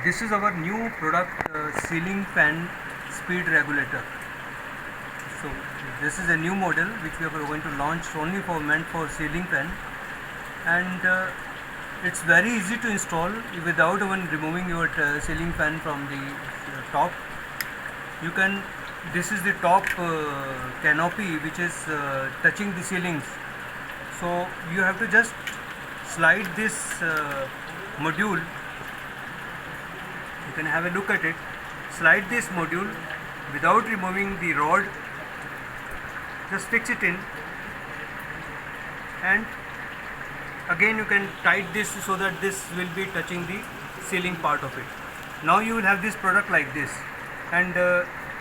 This is our new product, ceiling fan speed regulator. So this is a new model which we are going to launch only meant for ceiling fan, and it's very easy to install without even removing your ceiling fan from the top. You can, this is the top canopy which is touching the ceilings, so you have to just slide this module. You can have a look at it. Slide this module without removing the rod, just fix it in, and again you can tight this so that this will be touching the ceiling part of it. Now you will have this product like this, and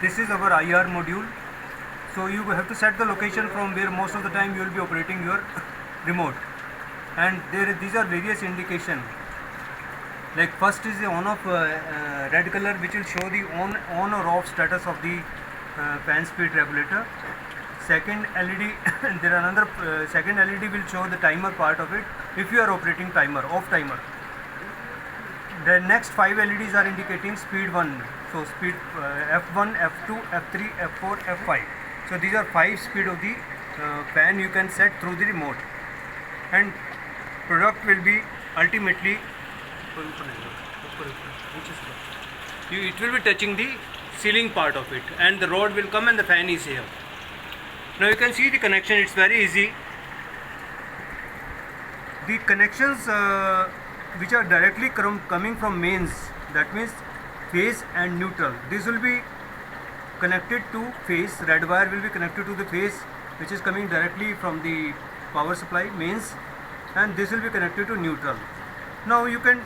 this is our IR module. So you have to set the location from where most of the time you will be operating your remote, and these are various indications. Like first is the on off red color, which will show the on or off status of the fan speed regulator. Second LED, there are another second LED will show the timer part of it if you are operating timer, off timer. The next 5 LEDs are indicating speed 1, so speed F1, F2, F3, F4, F5. So these are 5 speed of the fan you can set through the remote, and product will be ultimately it will be touching the ceiling part of it, and the rod will come and the fan is here. Now you can see the connection, it's very easy. The connections which are directly coming from mains, that means phase and neutral, this will be connected to phase. Red wire will be connected to the phase which is coming directly from the power supply mains, and this will be connected to neutral. Now you can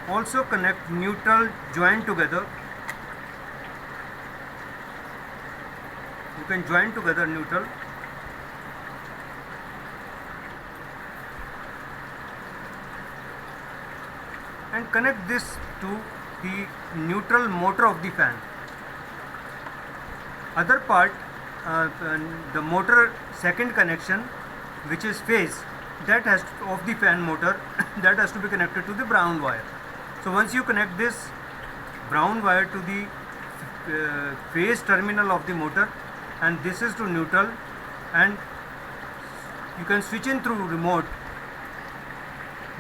also connect neutral, join together. You can join together neutral, and connect this to the neutral motor of the fan. Other part, the motor second connection, which is phase, that has of the fan motor that has to be connected to the brown wire. So once you connect this brown wire to the phase terminal of the motor, and this is to neutral, and you can switch in through remote,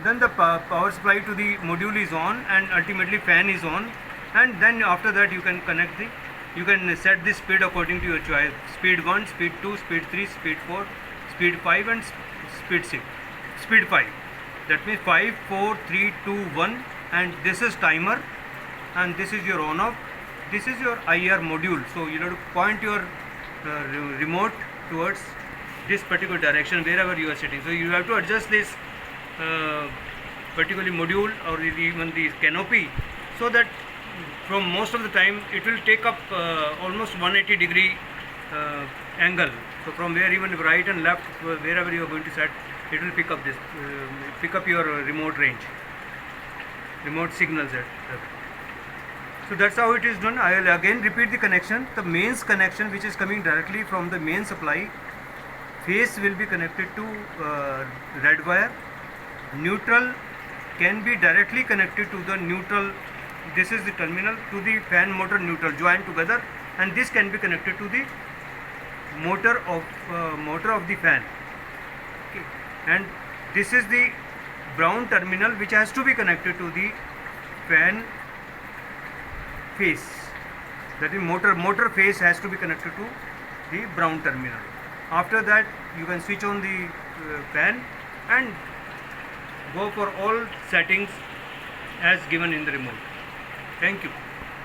then the power supply to the module is on, and ultimately fan is on, and then after that you can connect the, you can set the speed according to your choice: speed 1, speed 2, speed 3, speed 4, speed 5, and speed 6, speed 5. That means 5, 4, 3, 2, 1, and this is timer, and this is your on off. This is your IR module. So you have to point your remote towards this particular direction wherever you are sitting. So you have to adjust this particularly module or even the canopy, so that from most of the time it will take up almost 180-degree angle. So from where even right and left, wherever you are going to set, it will pick up this, pick up your remote range, remote signals. So that's how it is done. I will again repeat the connection. The mains connection, which is coming directly from the main supply, phase will be connected to red wire. Neutral can be directly connected to the neutral. This is the terminal to the fan motor neutral, joined together, and this can be connected to the motor of the fan. Okay. And this is the brown terminal which has to be connected to the fan phase. That is motor phase has to be connected to the brown terminal. After that you can switch on the fan and go for all settings as given in the remote. Thank you.